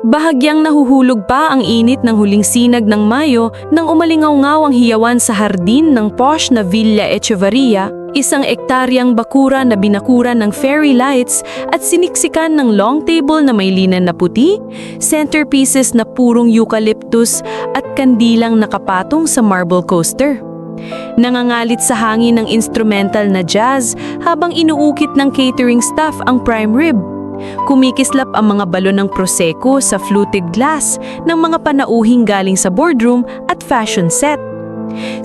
Bahagyang nahuhulog pa ang init ng huling sinag ng Mayo nang umalingaw-ngaw ang hiyawan sa hardin ng posh na Villa Echevarria, isang ektaryang bakura na binakuran ng fairy lights at siniksikan ng long table na may linan na puti, centerpieces na purong eucalyptus at kandilang nakapatong sa marble coaster. Nangangalit sa hangin ng instrumental na jazz habang inuukit ng catering staff ang prime rib. Kumikislap ang mga balon ng prosecco sa fluted glass ng mga panauhing galing sa boardroom at fashion set.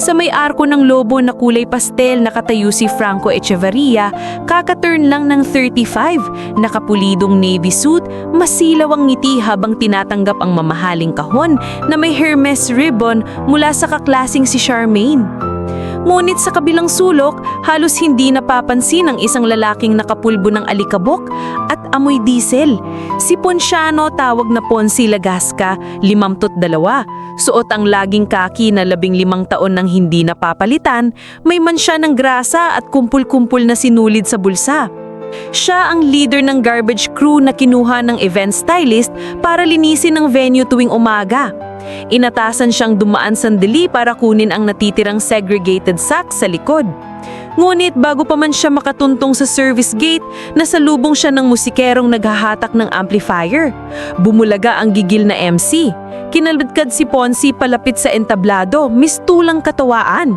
Sa may arko ng lobo na kulay pastel nakatayo si Franco Echevarria, kakaturn lang ng 35, nakapulidong navy suit, masilaw ang ngiti habang tinatanggap ang mamahaling kahon na may Hermes ribbon mula sa kaklasing si Charmaine. Ngunit sa kabilang sulok, halos hindi napapansin ang isang lalaking nakapulbo ng alikabok at amoy diesel. Si Ponciano, tawag na Ponci Lagasca, 52, suot ang laging kaki na 15 taon nang hindi napapalitan, may mansya ng grasa at kumpul-kumpul na sinulid sa bulsa. Siya ang leader ng garbage crew na kinuha ng event stylist para linisin ang venue tuwing umaga. Inatasan siyang dumaan sandali para kunin ang natitirang segregated sack sa likod. Ngunit bago pa man siya makatuntong sa service gate, nasalubong siya ng musikerong naghahatak ng amplifier. Bumulaga ang gigil na MC. Kinaludkad si Ponci palapit sa entablado, mistulang katawaan.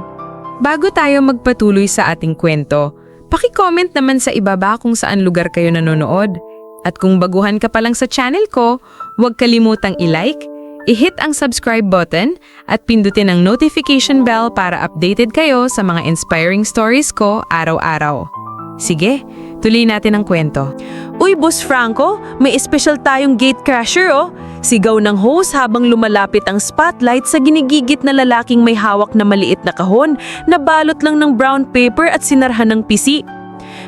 Bago tayo magpatuloy sa ating kwento, paki-comment naman sa ibaba kung saan lugar kayo nanonood. At kung baguhan ka pa lang sa channel ko, huwag kalimutang i-like, i-hit ang subscribe button at pindutin ang notification bell para updated kayo sa mga inspiring stories ko araw-araw. Sige, tuloy natin ang kwento. Uy, Boss Franco, may espesyal tayong gatecrasher oh! Sigaw ng host habang lumalapit ang spotlight sa ginigigit na lalaking may hawak na maliit na kahon na balot lang ng brown paper at sinarhan ng pisi.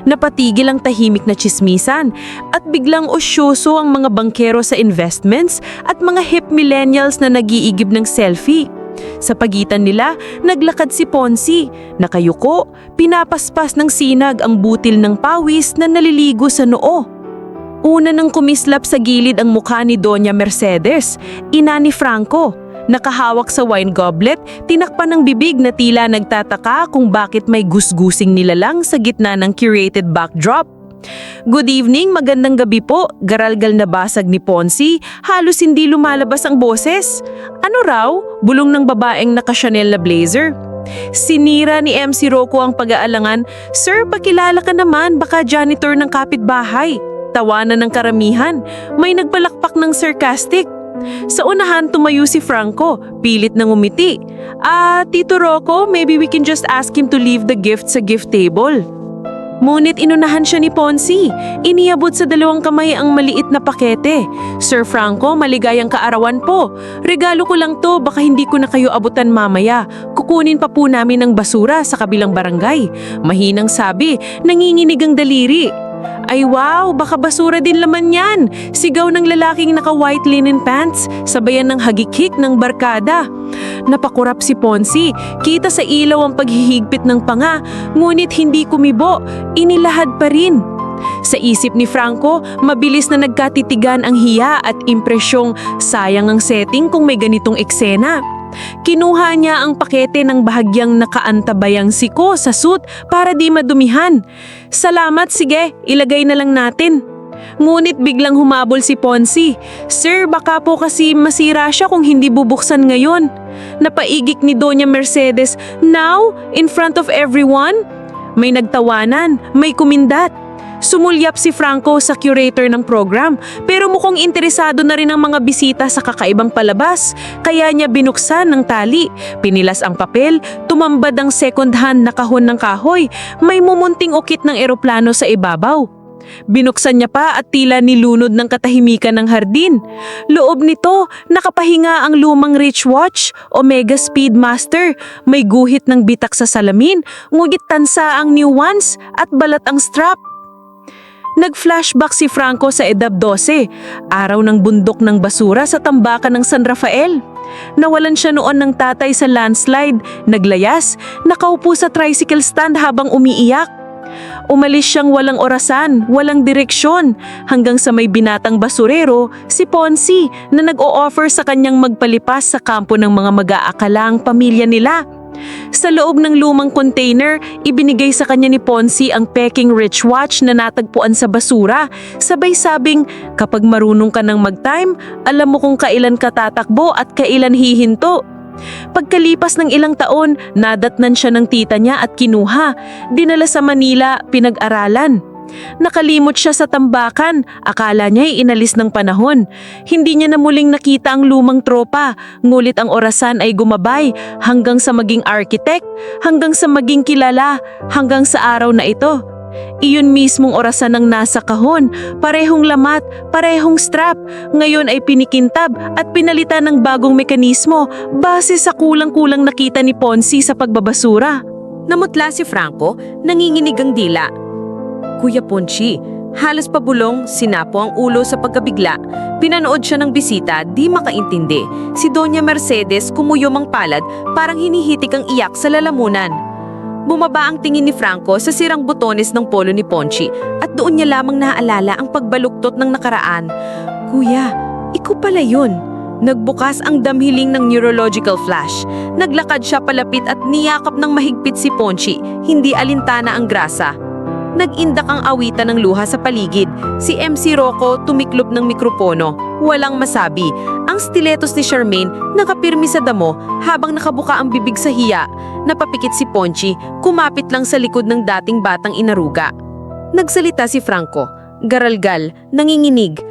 Napatigil ang tahimik na tsismisan at biglang osyoso ang mga bangkero sa investments at mga hip millennials na nag-iigib ng selfie. Sa pagitan nila, naglakad si Ponci, nakayuko, pinapaspas ng sinag ang butil ng pawis na naliligo sa noo. Una nang kumislap sa gilid ang mukha ni Doña Mercedes, ina ni Franco. Nakahawak sa wine goblet, tinakpan ng bibig na tila nagtataka kung bakit may gusgusing nilalang sa gitna ng curated backdrop. Good evening, magandang gabi po, garalgal na basag ni Ponci, halos hindi lumalabas ang boses. Ano raw? Bulong ng babaeng naka-Chanel na blazer. Sinira ni MC Rocco ang pag-aalangan, Sir, pakilala ka naman, baka janitor ng kapitbahay. Tawanan ng karamihan, may nagpalakpak ng sarcastic. Sa unahan, tumayo si Franco, pilit na ngumiti. Tito Rocco, maybe we can just ask him to leave the gift sa gift table. Ngunit inunahan siya ni Ponci. Iniabot sa 2 kamay ang maliit na pakete. Sir Franco, maligayang kaarawan po. Regalo ko lang to, baka hindi ko na kayo abutan mamaya. Kukunin pa po namin ng basura sa kabilang barangay. Mahinang sabi, nanginginig ang daliri. Ay wow, baka basura din laman yan. Sigaw ng lalaking naka-white linen pants, sabayan ng hagikik ng barkada. Napakurap si Ponci, kita sa ilaw ang paghihigpit ng panga, ngunit hindi kumibo, inilahad pa rin. Sa isip ni Franco, mabilis na nagkatitigan ang hiya at impresyong sayang ang setting kung may ganitong eksena. Kinuha niya ang pakete ng bahagyang nakaantabayang siko sa suit para di madumihan. Salamat, sige, ilagay na lang natin. Ngunit biglang humabol si Ponci. Sir, baka po kasi masira siya kung hindi bubuksan ngayon. Napaigik ni Doña Mercedes, now, in front of everyone? May nagtawanan, may kumindat. Sumulyap si Franco sa curator ng program, pero mukhang interesado na rin ang mga bisita sa kakaibang palabas, kaya niya binuksan ng tali, pinilas ang papel, tumambad ang second-hand na kahon ng kahoy, may mumunting ukit ng eroplano sa ibabaw. Binuksan niya pa at tila nilunod ng katahimikan ng hardin. Loob nito, nakapahinga ang lumang Rich Watch, Omega Speedmaster, may guhit ng bitak sa salamin, ngunit tansa ang new ones at balat ang strap. Nag-flashback si Franco sa edad 12, araw ng bundok ng basura sa tambakan ng San Rafael. Nawalan siya noon ng tatay sa landslide, naglayas, nakaupo sa tricycle stand habang umiiyak. Umalis siyang walang orasan, walang direksyon, hanggang sa may binatang basurero, si Ponzi, na nag-o-offer sa kanyang magpalipas sa kampo ng mga mag-aakalang pamilya nila. Sa loob ng lumang container, ibinigay sa kanya ni Ponzi ang Peking Rich Watch na natagpuan sa basura. Sabay sabing, kapag marunong ka ng mag-time, alam mo kung kailan ka tatakbo at kailan hihinto. Pagkalipas ng ilang taon, nadatnan siya ng tita niya at kinuha. Dinala sa Manila, pinag-aralan. Nakalimot siya sa tambakan, akala niya'y inalis ng panahon. Hindi niya na muling nakita ang lumang tropa, ngulit ang orasan ay gumabay hanggang sa maging architect, hanggang sa maging kilala, hanggang sa araw na ito. Iyon mismong orasan ang nasa kahon, parehong lamat, parehong strap, ngayon ay pinikintab at pinalitan ng bagong mekanismo base sa kulang-kulang nakita ni Ponzi sa pagbabasura. Namutla si Franco, nanginginig ang dila. Kuya Ponchi, halos pabulong, sinapo ang ulo sa pagkabigla. Pinanood siya ng bisita, di makaintindi. Si Doña Mercedes kumuyom ang palad, parang hinihitik ang iyak sa lalamunan. Bumaba ang tingin ni Franco sa sirang butones ng polo ni Ponchi at doon niya lamang naaalala ang pagbaluktot ng nakaraan. Kuya, ikaw pala yun. Nagbukas ang damhiling ng neurological flash. Naglakad siya palapit at niyakap ng mahigpit si Ponchi, hindi alintana ang grasa. Nag-indak ang awitan ng luha sa paligid. Si MC Rocco tumiklop ng mikropono. Walang masabi. Ang stiletos ni Charmaine nakapirmi sa damo habang nakabuka ang bibig sa hiya. Napapikit si Ponchi, kumapit lang sa likod ng dating batang inaruga. Nagsalita si Franco, garalgal, nanginginig.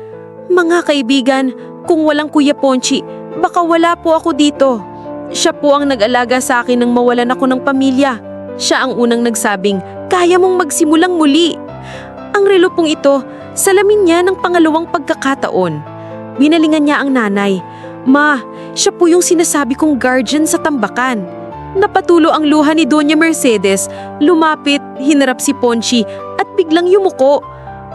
Mga kaibigan, kung walang Kuya Ponchi, baka wala po ako dito. Siya po ang nag-alaga sa akin nang mawalan ako ng pamilya. Siya ang unang nagsabing, kaya mong magsimulang muli. Ang relo pong ito, salamin niya ng pangalawang pagkakataon. Binalingan niya ang nanay. Ma, siya po yung sinasabi kong guardian sa tambakan. Napatulo ang luha ni Doña Mercedes, lumapit, hinarap si Ponchi at biglang yumuko.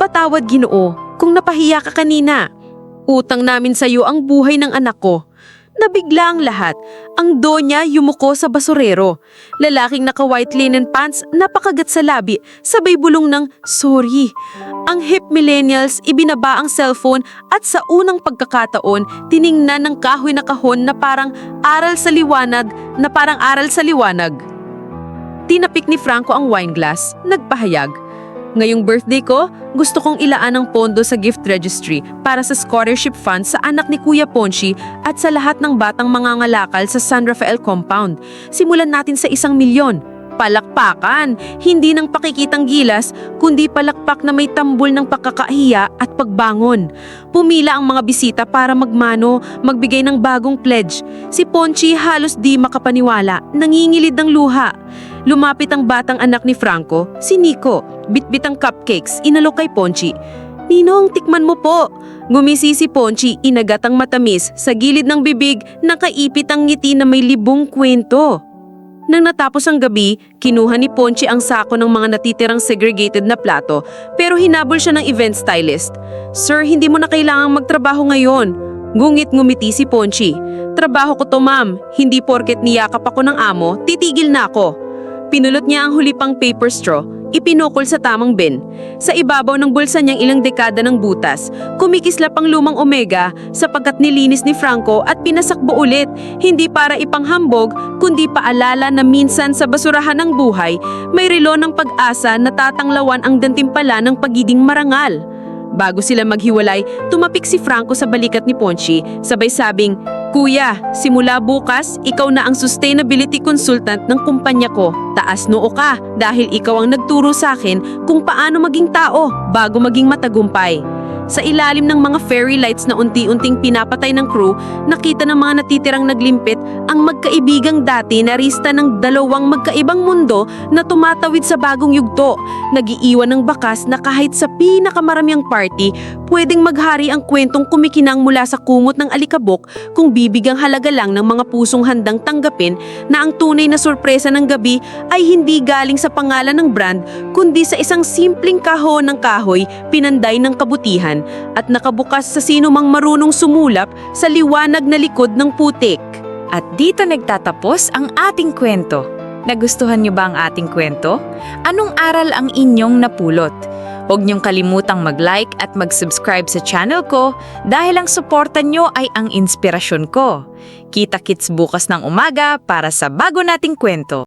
Patawad Ginoo, kung napahiya ka kanina. Utang namin sa iyo ang buhay ng anak ko. Nabigla ang lahat. Ang Donya yumuko sa basurero. Lalaking naka-white linen pants, napakagat sa labi, sabay bulong ng sorry. Ang hip millennials ibinaba ang cellphone at sa unang pagkakataon, tiningnan ng kahoy na kahon na parang aral sa liwanag, Tinapik ni Franco ang wine glass, nagpahayag. Ngayong birthday ko, gusto kong ilaan ang pondo sa gift registry para sa scholarship fund sa anak ni Kuya Ponchi at sa lahat ng batang mangangalakal sa San Rafael compound. Simulan natin sa 1,000,000. Palakpakan, hindi ng pakikitang gilas, kundi palakpak na may tambol ng pagkakahiya at pagbangon. Pumila ang mga bisita para magmano, magbigay ng bagong pledge. Si Ponchi halos di makapaniwala, nangingilid ng luha. Lumapit ang batang anak ni Franco, si Nico, bitbit ang cupcakes, inalok kay Ponchi. Ninong, tikman mo po. Ngumisi si Ponchi, inagat ang matamis, sa gilid ng bibig, nakaipit ang ngiti na may libong kwento. Nang natapos ang gabi, kinuha ni Ponchi ang sako ng mga natitirang segregated na plato, pero hinabol siya ng event stylist. Sir, hindi mo na kailangang magtrabaho ngayon. Ngumiti si Ponchi. Trabaho ko to, ma'am. Hindi porket niyakap ako ng amo, titigil na ako. Pinulot niya ang huli pang paper straw, ipinukol sa tamang bin. Sa ibabaw ng bulsa niyang ilang dekada ng butas, kumikislap ang lumang Omega sapagkat nilinis ni Franco at pinasakbo ulit, hindi para ipanghambog, kundi paalala na minsan sa basurahan ng buhay, may relo ng pag-asa na tatanglawan ang gantimpala ng pagiging marangal. Bago sila maghiwalay, tumapik si Franco sa balikat ni Ponchi, sabay sabing, Kuya, simula bukas, ikaw na ang sustainability consultant ng kumpanya ko. Taas noo ka dahil ikaw ang nagturo sa akin kung paano maging tao bago maging matagumpay. Sa ilalim ng mga fairy lights na unti-unting pinapatay ng crew, nakita ng mga natitirang naglimpit ang magkaibigang dati na rista ng dalawang magkaibang mundo na tumatawid sa bagong yugto, nag-iiwan ng bakas na kahit sa pinakamaraming party, pwedeng maghari ang kwentong kumikinang mula sa kumot ng alikabok kung bibigang halaga lang ng mga pusong handang tanggapin na ang tunay na sorpresa ng gabi ay hindi galing sa pangalan ng brand, kundi sa isang simpleng kahon ng kahoy pinanday ng kabutihan at nakabukas sa sino mang marunong sumulap sa liwanag na likod ng putik. At dito nagtatapos ang ating kwento. Nagustuhan niyo ba ang ating kwento? Anong aral ang inyong napulot? Huwag niyong kalimutang mag-like at mag-subscribe sa channel ko dahil ang suporta niyo ay ang inspirasyon ko. Kita-kits bukas ng umaga para sa bago nating kwento.